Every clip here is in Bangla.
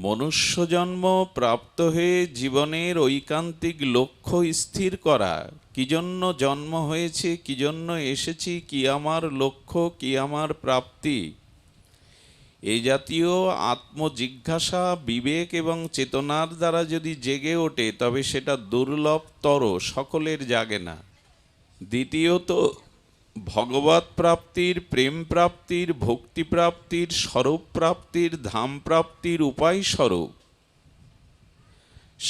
মনুষ্য জন্ম প্রাপ্ত হয়ে জীবনের ঐকান্তিক লক্ষ্য স্থির করা, কি জন্য জন্ম হয়েছে, কি জন্য এসেছি, কি আমার লক্ষ্য, কি আমার প্রাপ্তি, এই জাতীয় আত্মজিজ্ঞাসা বিবেক এবং চেতনার দ্বারা যদি জেগে ওঠে তবে সেটা দুর্লভতর, সকলের জাগে না। দ্বিতীয়ত, ভগবৎ প্রাপ্তির, প্রেম প্রাপ্তির, ভক্তি প্রাপ্তির, স্বরূপ প্রাপ্তির, ধাম প্রাপ্তির উপায় স্বরূপ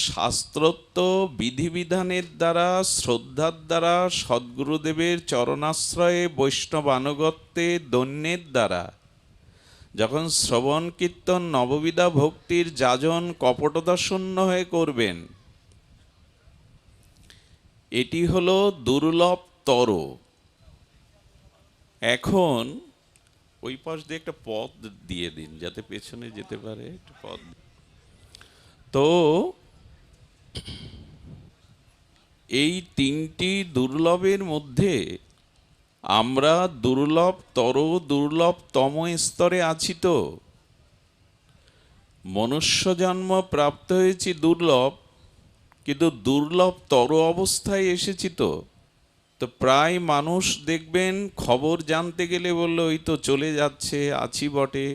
শাস্ত্রোক্ত বিধিবিধানের দ্বারা, শ্রদ্ধার দ্বারা, সদ্গুরুদেবের চরণাশ্রয়ে, বৈষ্ণবানুগত্যে, দৈন্যের দ্বারা যখন শ্রবণ কীর্তন নববিধা ভক্তির যাজন কপটতাশূন্য হয়ে করবেন, এটি হলো দুর্লভতর। এখন ওই পাশ দিয়ে একটা পথ দিয়ে দিন যাতে পেছনে যেতে পারে, একটা পথ। তো এই তিনটি দুর্লভের মধ্যে আমরা দুর্লভতর, দুর্লভতম স্তরে আছি। তো মনুষ্য জন্ম প্রাপ্ত হয়েছি দুর্লভ, কিন্তু দুর্লভতর অবস্থায় এসেছি। তো তো প্রায় মানুষ দেখবেন খবর জানতে গেলে বলল ওই তো চলে যাচ্ছে, আছি বটে,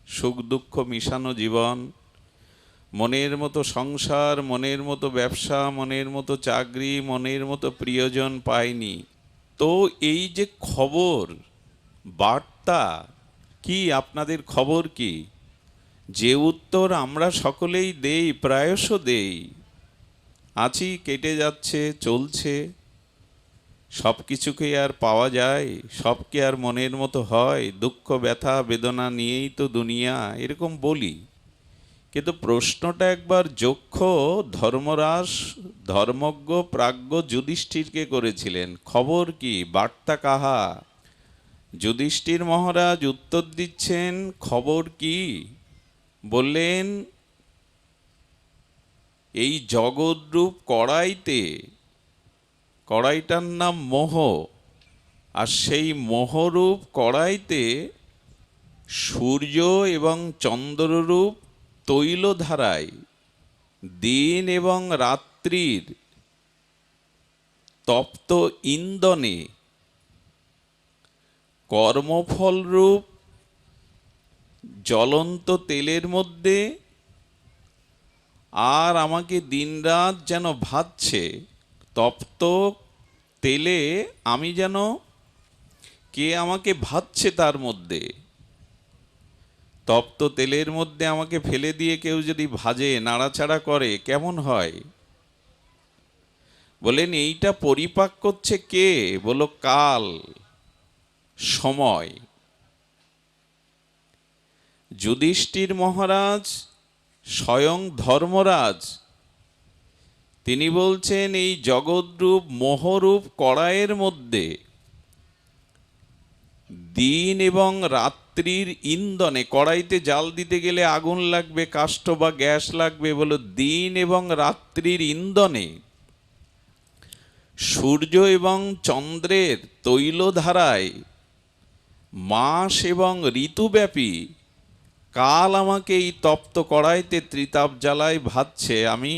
সুখ দুঃখ মিশানো জীবন, মনের মতো সংসার, মনের মতো ব্যবসা, মনের মতো চাকরি, মনের মতো প্রিয়জন পাইনি। তো এই যে খবর বার্তা, কি আপনাদের খবর কি? যে উত্তর আমরা সকলেই দেই, প্রায়শ দেই, আছি, কেটে যাচ্ছে, চলছে, সব কিছুকে আর পাওয়া যায়, সবকে আর মনের মতো হয়, দুঃখ ব্যথা বেদনা নিয়েই তো দুনিয়া, এরকম বলি। কিন্তু প্রশ্নটা একবার যক্ষ ধর্মরাজ ধর্মজ্ঞ প্রাজ্ঞ যুধিষ্ঠিরকে করেছিলেন, খবর কি, বার্তা কাহা? যুধিষ্ঠির মহারাজ উত্তর দিচ্ছেন, খবর কি? বললেন, এই জগৎরূপ কড়াইতে, কড়াইটার নাম মোহ, আর সেই মোহরূপ কড়াইতে সূর্য এবং চন্দ্ররূপ তৈলধারায় দিন এবং রাত্রির তপ্ত ইন্ধনে কর্মফলরূপ জ্বলন্ত তেলের মধ্যে আর আমাকে দিনরাত যেন ভাজছে, তপ্ত তেলে আমি যেন, কে আমাকে ভাজছে তার মধ্যে। তপ্ত তেলের মধ্যে আমাকে ফেলে দিয়ে কেউ যদি ভাজে, নাড়াচাড়া করে, কেমন হয়? বলেন এইটা পরিপাক করছে কে? বলো কাল, সময়। যুধিষ্ঠির মহারাজ স্বয়ং ধর্মরাজ, তিনি বলছেন এই জগৎরূপ মোহরূপ কড়াইয়ের মধ্যে দিন এবং রাত্রির ইন্ধনে, কড়াইতে জাল দিতে গেলে আগুন লাগবে, কাষ্ঠ বা গ্যাস লাগবে, বলো দিন এবং রাত্রির ইন্ধনে সূর্য এবং চন্দ্রের তৈলধারায় মাস এবং ঋতুব্যাপী কাল আমাকে এই তপ্ত কড়াইতে ত্রিতাপ জ্বালায় ভাজছে, আমি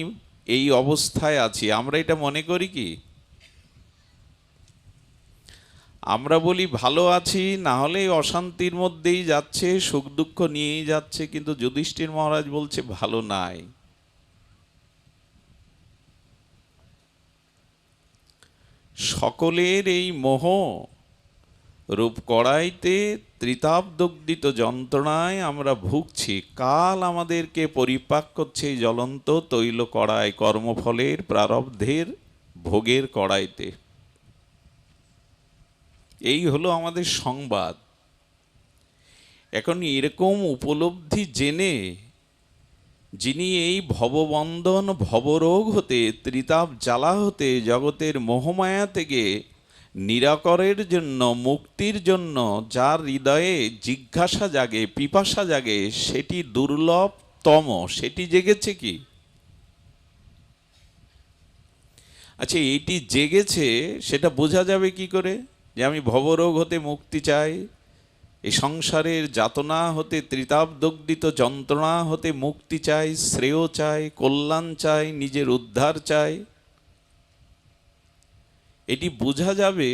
এই অবস্থায় আছি। আমরা এটা মনে করি কি? আমরা বলি ভালো আছি, না হলে অশান্তির মধ্যেই যাচ্ছে, সুখ দুঃখ নিয়েই যাচ্ছে। কিন্তু যুধিষ্ঠির মহারাজ বলছে ভালো নাই। সকলের এই মোহ রূপ কড়াইতে ত্রিতাপ দগ্ধিত যন্ত্রণায় আমরা ভুগছি। কাল আমাদেরকে পরিপাক করছে এই জ্বলন্ত তৈল কড়াই, কর্মফলের প্রারব্ধের ভোগের কড়াইতে। এই হলো আমাদের সংবাদ। এখন এরকম উপলব্ধি জেনে যিনি এই ভববন্ধন ভবরোগ হতে, ত্রিতাপ জ্বালা হতে, জগতের মোহমায়া থেকে নিরাকরের জন্য, মুক্তির জন্য যার হৃদয়ে জিজ্ঞাসা জাগে, পিপাসা জাগে, সেটি দুর্লভতম, সেটি জেগেছে কি? আচ্ছা, এইটি জেগেছে সেটা বোঝা যাবে কি করে যে আমি ভবরোগ হতে মুক্তি চাই? এই সংসারের যাতনা হতে, ত্রিতাপদগ্ধিত যন্ত্রণা হতে মুক্তি চাই, শ্রেয় চাই, কল্যাণ চাই, নিজের উদ্ধার চাই। এটি বোঝা যাবে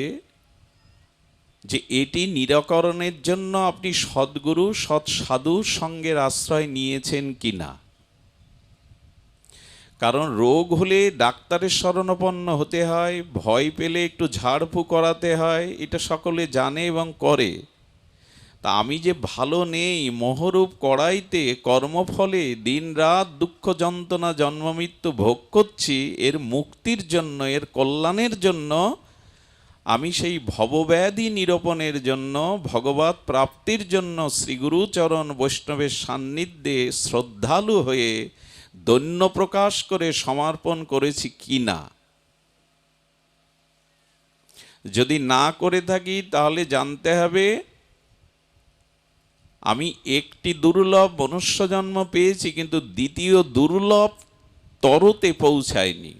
যে এটি নিরাকরণের জন্য আপনি সদ্গুরু, সৎ সাধুর সঙ্গের আশ্রয় নিয়েছেন কিনা। কারণ রোগ হলে ডাক্তারের শরণাপন্ন হতে হয়, ভয় পেলে একটু ঝাড়ফুঁক করাতে হয়, এটা সকলে জানে এবং করে। তা আমি যে ভালো নেই, মোহরূপ কড়াইতে কর্মফলে দিনরাত দুঃখ যন্ত্রণা জন্মমৃত্যু ভোগ করছি, এর মুক্তির জন্য, এর কল্যাণের জন্য, আমি সেই ভবব্যাধি নিরূপণের জন্য, ভগবৎ প্রাপ্তির জন্য শ্রীগুরুচরণ বৈষ্ণবের সান্নিধ্যে শ্রদ্ধালু হয়ে দৈন্য প্রকাশ করে সমর্পণ করেছি কিনা। যদি না করে থাকি তাহলে জানতে হবে আমি একটি দুর্লভ মনুষ্য জন্ম পেয়েছি, কিন্তু দ্বিতীয় দুর্লভ তরতে পৌঁছায়নি।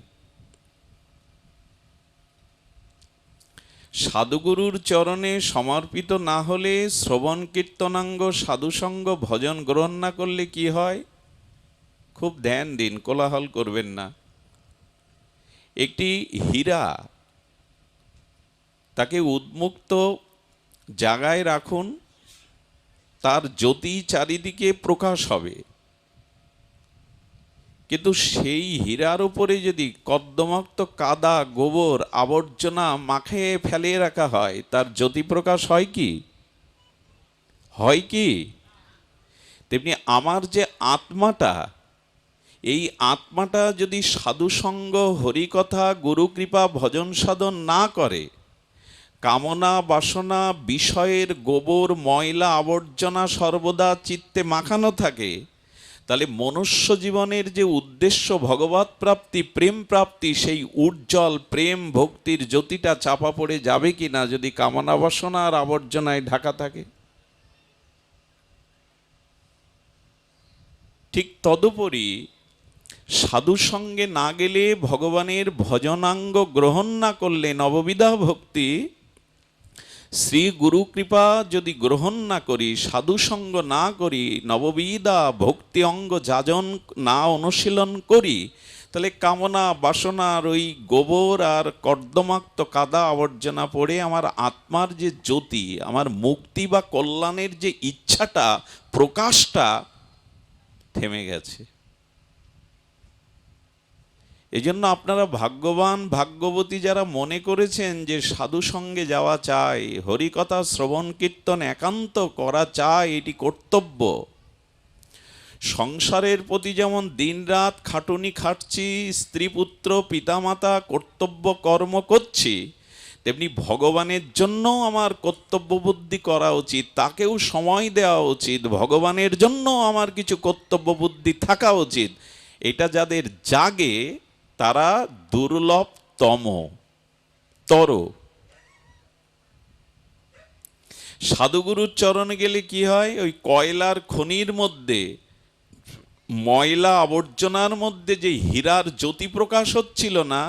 সাধুগুরুর চরণে সমর্পিত না হলে, শ্রবণ কীর্তনাঙ্গ সাধুসঙ্গ ভজন গ্রহণ না করলে কি হয়? খুব ধ্যান দিন, কোলাহল করবেন না। একটি হীরা, তাকে উন্মুক্ত জায়গায় রাখুন, তার জ্যোতি চারিদিকে প্রকাশ হবে। কিন্তু সেই হীরার উপরে যদি কর্দমাক্ত কাদা, গোবর, আবর্জনা মাখিয়ে ফেলে রাখা হয়, তার জ্যোতি প্রকাশ হয় কি? হয় কি? তেমনি আমার যে আত্মাটা, এই আত্মাটা যদি সাধুসঙ্গ, হরিকথা, গুরুকৃপা, ভজন সাধন না করে, কামনা বাসনা বিষয়ের গোবর, ময়লা, আবর্জনা সর্বদা চিত্তে মাখানো থাকে, তাহলে মনুষ্য জীবনের যে উদ্দেশ্য ভগবৎ প্রাপ্তি, প্রেম প্রাপ্তি, সেই উজ্জ্বল প্রেম ভক্তির জ্যোতিটা চাপা পড়ে যাবে কিনা যদি কামনা বাসনা আর আবর্জনায় ঢাকা থাকে। ঠিক তদুপরি সাধু সঙ্গে না গেলে, ভগবানের ভজনাঙ্গ গ্রহণ না করলে, নববিধা ভক্তি, শ্রী গুরু কৃপা যদি গ্রহণ না করি, সাধুসঙ্গ না করি, নববিধা ভক্তি অঙ্গ যাজন না অনুশীলন করি, তাহলে কামনা বাসনার ওই গোবর আর কর্দমাক্ত কাদা আবর্জনা পড়ে আমার আত্মার যে জ্যোতি, আমার মুক্তি বা কল্যাণের যে ইচ্ছাটা, প্রকাশটা থেমে গেছে। এজন্য আপনারা ভাগ্যবান, ভাগ্যবতী যারা মনে করেছেন যে সাধু সঙ্গে যাওয়া চাই, হরিকথা শ্রবণ কীর্তন একান্ত করা চাই, এটি কর্তব্য। সংসারের প্রতি যেমন দিনরাত খাটুনি খাটছি, স্ত্রী পুত্র পিতামাতা কর্তব্য কর্ম করছি, তেমনি ভগবানের জন্য আমার কর্তব্য বুদ্ধি করা উচিত, তাকেও সময় দেওয়া উচিত, ভগবানের জন্য আমার কিছু কর্তব্য বুদ্ধি থাকা উচিত। এটা যাদের জাগে তারা দুর্লভতম তর। সাধুগুরুর চরণে গেলে কি হয়? ওই কয়লার খনির মধ্যে, ময়লা আবর্জনার মধ্যে যে হীরার জ্যোতি প্রকাশ হচ্ছিল না,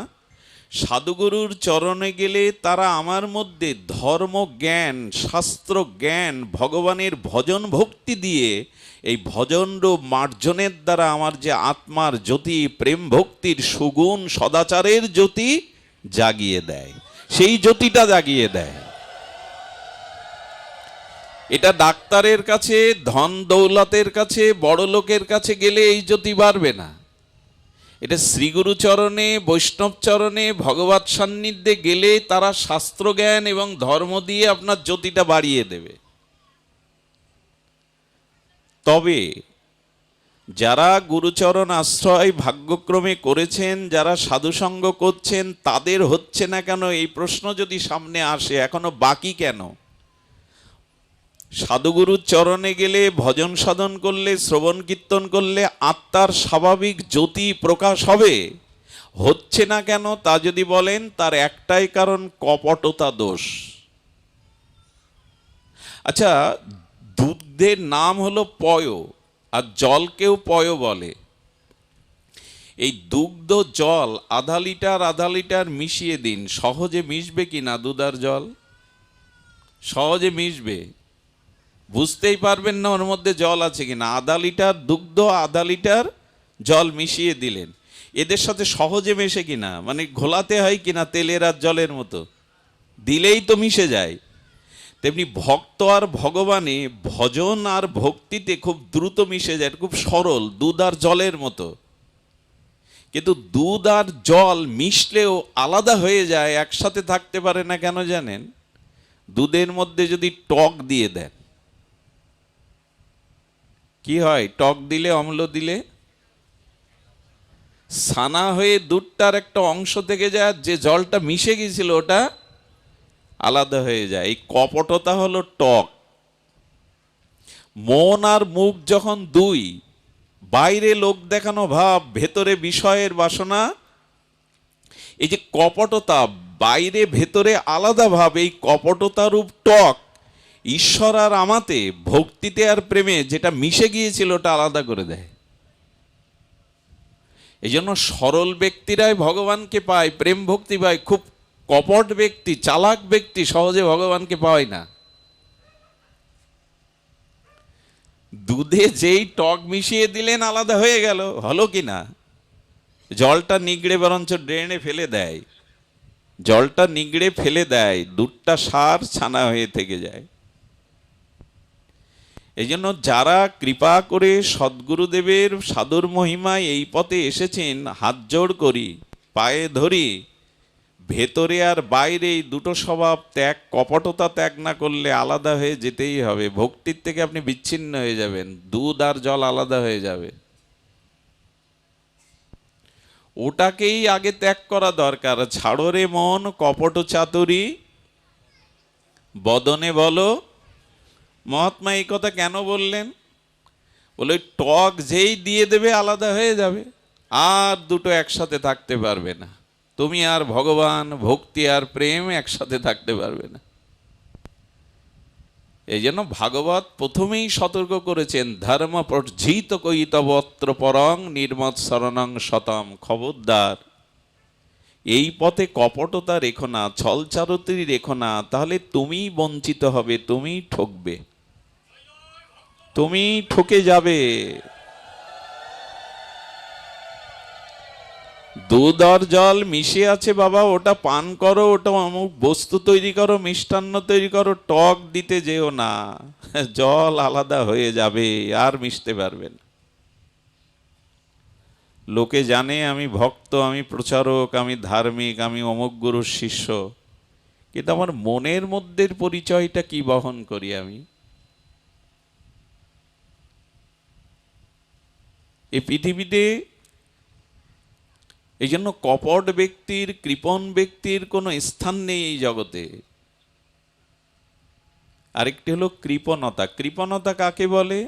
সাধুগুরুর চরণে গেলে তারা আমার মধ্যে ধর্ম জ্ঞান, শাস্ত্র জ্ঞান, ভগবানের ভজন ভক্তি দিয়ে, এই ভজন মার্জনের দ্বারা আমার যে আত্মার জ্যোতি, প্রেম ভক্তির সুগুণ সদাচারের জ্যোতি জাগিয়ে দেয়, সেই জ্যোতিটা জাগিয়ে দেয়। এটা ডাক্তারের কাছে, ধন দৌলতের কাছে, বড় লোকের কাছে গেলে এই জ্যোতি বাড়বে না। এটা শ্রীগুরু চরণে, বৈষ্ণব চরণে, ভগবৎ সান্নিধ্যে গেলে তারা শাস্ত্র জ্ঞান এবং ধর্ম দিয়ে আপনার জ্যোতিটা বাড়িয়ে দেবে। তবে যারা গুরুচরণ আশ্রয় ভাগ্যক্রমে করেছেন, যারা সাধুসঙ্গ করছেন, তাদের হচ্ছে না কেন, এই প্রশ্ন যদি সামনে আসে, এখনো বাকি কেন? সাধুগুরুর চরণে গেলে, ভজন সাধন করলে, শ্রবণ কীর্তন করলে আত্মার স্বাভাবিক জ্যোতি প্রকাশ হবে, হচ্ছে না কেন তা যদি বলেন, তার একটাই কারণ, কপটতা দোষ। আচ্ছা, দুধের নাম হলো পয়, আর জলকেও পয় বলে। এই দুগ্ধ জল আধা লিটার মিশিয়ে দিন, সহজে মিশবে কি না? দুধ আর জল সহজে মিশবে। বুঝতেই পারবেন না ওর মধ্যে জল আছে কিনা। আধা লিটার দুগ্ধ আধা লিটার জল মিশিয়ে দিলেন, এদের সাথে সহজে মেশে কিনা, মানে ঘোলাতে হয় কিনা তেলের আর জলের মতো, দিলেই তো মিশে যায়। তেমনি ভক্ত আর ভগবানে, ভজন আর ভক্তিতে খুব দ্রুত মিশে যায়, খুব সরল, দুধ আর জলের মতো। কিন্তু দুধ আর জল মিশলেও আলাদা হয়ে যায়, একসাথে থাকতে পারে না। কেন জানেন? দুধের মধ্যে যদি টক দিয়ে দেন, কি হয়? টক দিলে, অম্ল দিলে ছানা হয়ে দুধটার একটা অংশ থেকে যায়, যে জলটা মিশে গিয়েছিল ওটা আলাদা হয়ে যায়। এই কপটতা হলো টক। মন আর মুখ যখন দুই, বাইরে লোক দেখানো ভাব, ভেতরে বিষয়ের বাসনা, এই যে কপটতা, বাইরে ভেতরে আলাদা ভাব, এই কপটতা রূপ টক ঈশ্বর আর আমাতে, ভক্তিতে আর প্রেমে যেটা মিশে গিয়েছিল ওটা আলাদা করে দেয়। এই জন্য সরল ব্যক্তিরাই ভগবানকে পায়, প্রেম ভক্তি পায়। খুব কপট ব্যক্তি, চালাক ব্যক্তি সহজে ভগবানকে পায় না। দুধে যেই টক মিশিয়ে দিলেন আলাদা হয়ে গেল, হলো কি না? জলটা নিগড়ে বরঞ্চ ড্রেনে ফেলে দেয়, জলটা নিগড়ে ফেলে দেয়, দুধটা সার ছানা হয়ে থেকে যায়। এই জন্য যারা কৃপা করে সদ্গুরুদেবের সাধুর মহিমায় এই পথে এসেছেন, হাত জোড় করি, পায়ে ধরি, ভেতরে আর বাইরে এই দুটো স্বভাব ত্যাগ, কপটতা ত্যাগ না করলে আলাদা হয়ে যেতেই হবে। ভক্তির থেকে আপনি বিচ্ছিন্ন হয়ে যাবেন, দুধ আর জল আলাদা হয়ে যাবে। ওটাকেই আগে ত্যাগ করা দরকার। ছাড়ো রে মন কপট চাতুরি, বদনে বলো। মহাত্মা এই কথা কেন বললেন? বলে টক যেই দিয়ে দেবে আলাদা হয়ে যাবে, আর দুটো একসাথে থাকতে পারবে না। তুমি আর ভগবান, ভক্তি আর প্রেম একসাথে থাকতে পারবে না। এই জন্য ভাগবত প্রথমেই সতর্ক করেছেন, ধর্ম প্রজিত কৈতবত্র পরং নির্মৎ শরণং শতম। খবরদার, এই পথে কপটতা রেখো না, ছলচারতি রেখো না, তাহলে তুমিই বঞ্চিত হবে, তুমিই ঠকবে, তুমি ঠকে যাবে। দুধ আর জল মিশে আছে বাবা, ওটা পান করো, ওটা অমুক বস্তু তৈরি করো, মিষ্টান্ন তৈরি করো, টক দিতে যেও না, জল আলাদা হয়ে যাবে, আর মিশতে পারবেন। লোকে জানে আমি ভক্ত, আমি প্রচারক, আমি ধার্মিক, আমি অমুক গুরুর শিষ্য, কিন্তু আমার মনের মধ্যে পরিচয়টা কি বহন করি আমি? এই পৃথিবীতে এই জন্য কপট ব্যক্তির, কৃপণ ব্যক্তির কোনো স্থান নেই এই জগতে। আরেকটি হলো কৃপণতা। কৃপণতা কাকে বলে?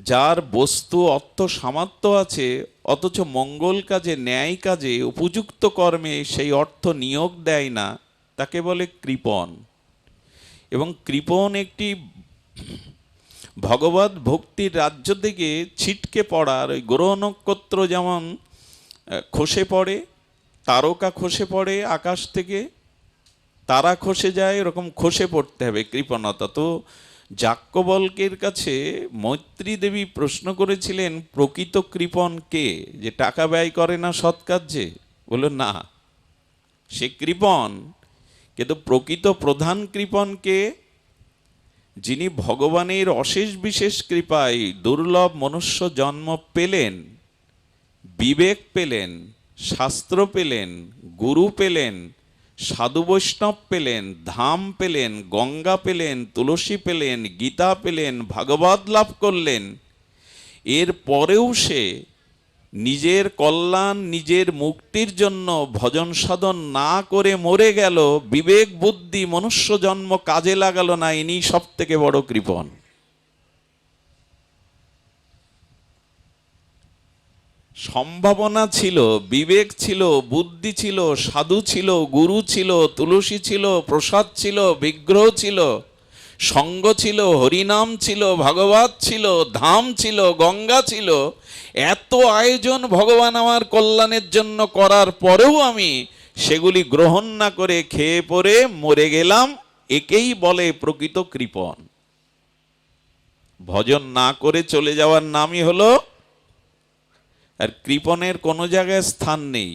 যার বস্তু অর্থ সামর্থ্য আছে, অথচ মঙ্গল কাজে, ন্যায় কাজে, উপযুক্ত কর্মে সেই অর্থ নিয়োগ দেয় না, তাকে বলে কৃপণ। এবং কৃপণ একটি ভগবত ভক্তির রাজ্য থেকে ছিটকে পড়ার, ওই গ্রহ নক্ষত্র যেমন খসে পড়ে, তারকা খসে পড়ে আকাশ থেকে, তারা খসে যায়, এরকম খসে পড়তে হবে কৃপণতা। তো যাজ্ঞবল্ক্যের কাছে মৈত্রী দেবী প্রশ্ন করেছিলেন, প্রকৃত কৃপণ কে? যে টাকা ব্যয় করে না সৎ কার্যে? বলল না, সে কৃপণ। কিন্তু প্রকৃত প্রধান কৃপণ কে? যিনি ভগবানের অশেষ বিশেষ কৃপায় দুর্লভ মনুষ্য জন্ম পেলেন, বিবেক পেলেন, শাস্ত্র পেলেন, গুরু পেলেন, সাধু বৈষ্ণব পেলেন, ধাম পেলেন, গঙ্গা পেলেন, তুলসী পেলেন, গীতা পেলেন, ভাগবত লাভ করলেন। এর পরেও সে নিজের কল্যাণ, নিজের মুক্তির জন্য ভজন সাধন না করে মরে গেল, বিবেক বুদ্ধি মনুষ্য জন্ম কাজে লাগালো না, ইনি সব থেকে বড় কৃপণ। সম্ভাবনা ছিল, বিবেক ছিল, বুদ্ধি ছিল, সাধু ছিল, গুরু ছিল, তুলসী ছিল, প্রসাদ ছিল, বিগ্রহ ছিল, সঙ্গ ছিল, হরিনাম ছিল, ভাগবত ছিল, ধাম ছিল, গঙ্গা ছিল, এত আয়োজন ভগবান আমার কল্যাণের জন্য করার পরেও আমি সেগুলি গ্রহণ না করে খেয়ে পরে মরে গেলাম, একেই বলে প্রকৃত কৃপণ। ভজন না করে চলে যাওয়ার নামই হলো, আর কৃপণের কোনো জায়গায় স্থান নেই।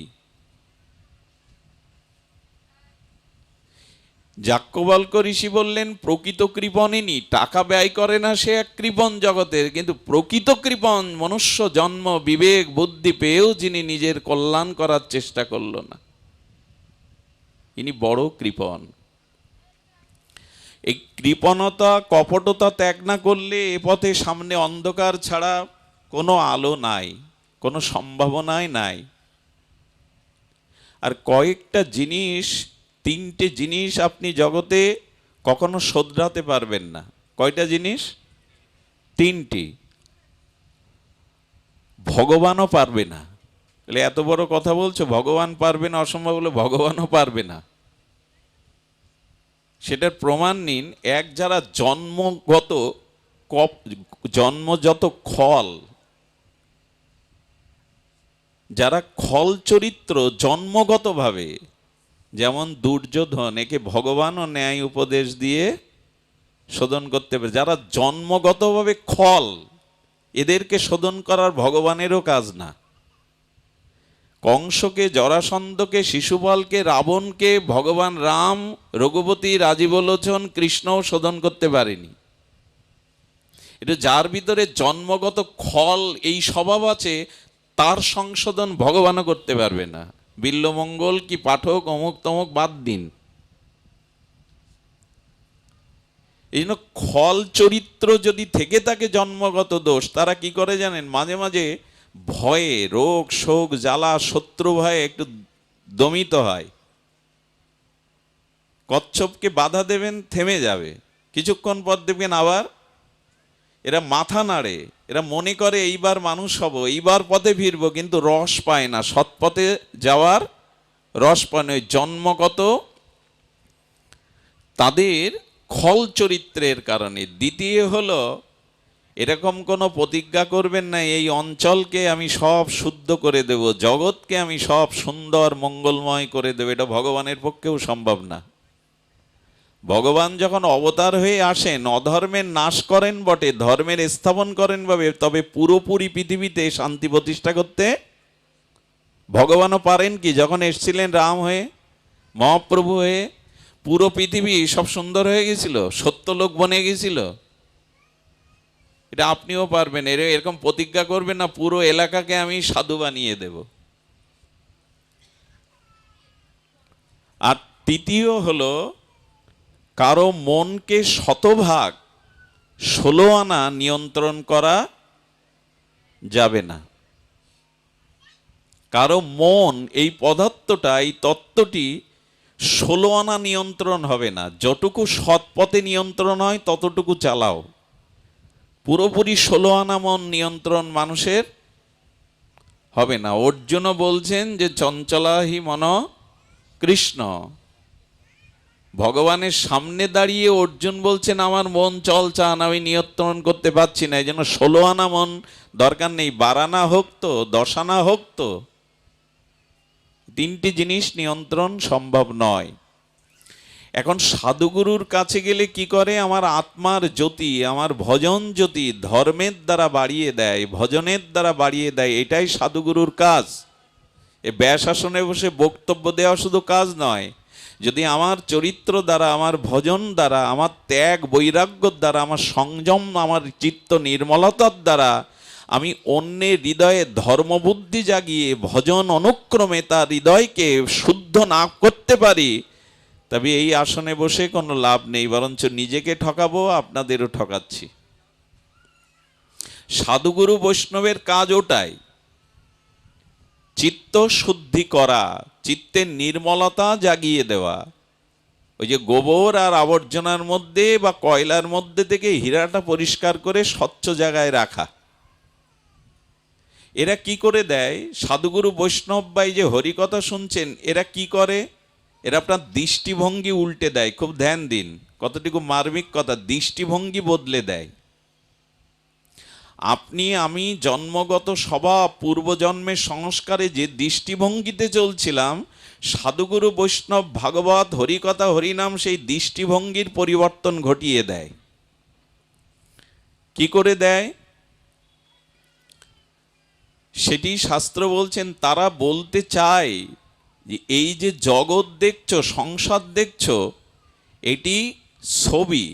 যাজ্ঞবল্ক্য ঋষি বললেন প্রকৃত কৃপণিনী, টাকা ব্যয় করে না সে এক কৃপণ জগতের, কিন্তু প্রকৃত কৃপণ মনুষ্য জন্ম বিবেক বুদ্ধি পেয়েও যিনি নিজের কল্যাণ করার চেষ্টা করল না, ইনি বড় কৃপণ। এই কৃপণতা কপটতা ত্যাগ না করলে এ পথে সামনে অন্ধকার ছাড়া কোনো আলো নাই, কোনো সম্ভাবনাই নাই। আর কয়েকটা জিনিস, তিনটে জিনিস আপনি জগতে কখনো শোধরাতে পারবেন না। কয়টা জিনিস? তিনটি। ভগবানও পারবে না। বলে এত বড় কথা বলছো, ভগবান পারবে না অসম্ভব, বলে ভগবানও পারবে না। সেটার প্রমাণ নিন। এক, যারা জন্মগত খল, যারা খল চরিত্র জন্মগতভাবে, যেমন দুর্যোধন, একে ভগবানও ন্যায় উপদেশ দিয়ে শোধন করতে পারে। যারা জন্মগতভাবে খল, এদেরকে শোধন করার ভগবানেরও কাজ না। কংসকে, জরাসন্ধকে, শিশুপালকে, রাবণকে ভগবান রাম, রঘুপতি, রাজীবলোচন, কৃষ্ণও শোধন করতে পারেনি। এটা যার ভিতরে জন্মগত খল, এই স্বভাব আছে, তার সংশোধন ভগবানও করতে পারবে না। বিল্বমঙ্গল কি পাঠক অমুক তমুক বাদ দিন। এই জন্য খল চরিত্র যদি থেকে থাকে জন্মগত দোষ, তারা কি করে জানেন? মাঝে মাঝে ভয়ে, রোগ শোক জ্বালা শত্রু ভয়ে একটু দমিত হয়। কচ্ছপকে বাধা দেবেন, থেমে যাবে, কিছুক্ষণ পর দেখবেন আবার এরা মাথা নাড়ে, এরা মনে করে এইবার মানুষ হব, এইবার পথে ফিরবো, কিন্তু রস পায় না, সৎপথে যাওয়ার রস পায় না। জন্মগত তাদের খল চরিত্রের কারণে। দ্বিতীয় হলো, এরকম কোনো প্রতিজ্ঞা করবেন না এই অঞ্চলকে আমি সব শুদ্ধ করে দেব, জগৎকে আমি সব সুন্দর মঙ্গলময় করে দেব। এটা ভগবানের পক্ষেও সম্ভব না। ভগবান যখন অবতার হয়ে আসেন, অধর্মের নাশ করেন বটে, ধর্মের স্থাপন করেন ভাবে, তবে পুরোপুরি পৃথিবীতে শান্তি প্রতিষ্ঠা করতে ভগবানও পারেন কি? যখন এসেছিলেন রাম হয়ে, মহাপ্রভু হয়ে, পুরো পৃথিবী সব সুন্দর হয়ে গেছিল, সত্যলোক বনে গেছিল। এটা আপনিও পারবেন। এরকম প্রতিজ্ঞা করবেন না পুরো এলাকাকে আমি সাধু বানিয়ে দেব। আর তৃতীয় হলো, কারো মনকে শতভাগ 16 আনা নিয়ন্ত্রণ করা যাবে না। কারো মন, এই পদার্থটা, এই তত্ত্বটি 16 আনা নিয়ন্ত্রণ হবে না। যতটুকু সৎ পথে নিয়ন্ত্রণ হয় ততটুকু চালাও। পুরোপুরি 16 আনা মন নিয়ন্ত্রণ মানুষের হবে না। অর্জুনও বলছেন যে চঞ্চলাহি মন কৃষ্ণ। ভগবানের সামনে দাঁড়িয়ে অর্জুন বলছেন আমার মন চল চান, আমি নিয়ন্ত্রণ করতে পারছি না, এই জন্য 16 আনা মন দরকার নেই, 12 আনা হোক তো, 10 আনা হোক তো। তিনটি জিনিস নিয়ন্ত্রণ সম্ভব নয়। এখন সাধুগুরুর কাছে গেলে কি করে? আমার আত্মার জ্যোতি, আমার ভজন জ্যোতি ধর্মের দ্বারা বাড়িয়ে দেয়, ভজনের দ্বারা বাড়িয়ে দেয়। এটাই সাধুগুরুর কাজ। এ ব্যাস আসনে বসে বক্তব্য দেওয়া শুধু কাজ নয়। যদি আমার চরিত্র দ্বারা, আমার ভজন দ্বারা, আমার ত্যাগ বৈরাগ্যর দ্বারা, আমার সংযম, আমার চিত্ত নির্মলতার দ্বারা আমি অন্যের হৃদয়ে ধর্মবুদ্ধি জাগিয়ে ভজন অনুক্রমে তার হৃদয়কে শুদ্ধ না করতে পারি, তবে এই আসনে বসে কোনো লাভ নেই, বরঞ্চ নিজেকে ঠকাবো, আপনাদেরও ঠকাচ্ছি। সাধুগুরু বৈষ্ণবের কাজ ওটাই, চিত্ত শুদ্ধি করা, চিত্তের নির্মলতা জাগিয়ে দেওয়া। ওই যে গোবর আর আবর্জনার মধ্যে বা কয়লার মধ্যে থেকে হীরাটা পরিষ্কার করে স্বচ্ছ জায়গায় রাখা। এরা কি করে দেয়? সাধুগুরু বৈষ্ণব বা এই যে হরিকথা শুনছেন, এরা কি করে? এরা আপনার দৃষ্টিভঙ্গি উল্টে দেয়। খুব ধ্যান দিন, কতটুকু মার্মিক কথা। দৃষ্টিভঙ্গি বদলে দেয়। আপনি আমি জন্মগত স্বভাব, পূর্বজন্মের সংস্কারে যে দৃষ্টিভঙ্গিতে চলছিলাম, সাধুগুরু বৈষ্ণব ভাগবত হরিকথা হরিনাম সেই দৃষ্টিভঙ্গির পরিবর্তন ঘটিয়ে দেয়। কি করে দেয় সেটি শাস্ত্র বলছেন, তারা বলতে চায় যে এই যে জগৎ দেখছো, সংসার দেখছো, এটি ছবি,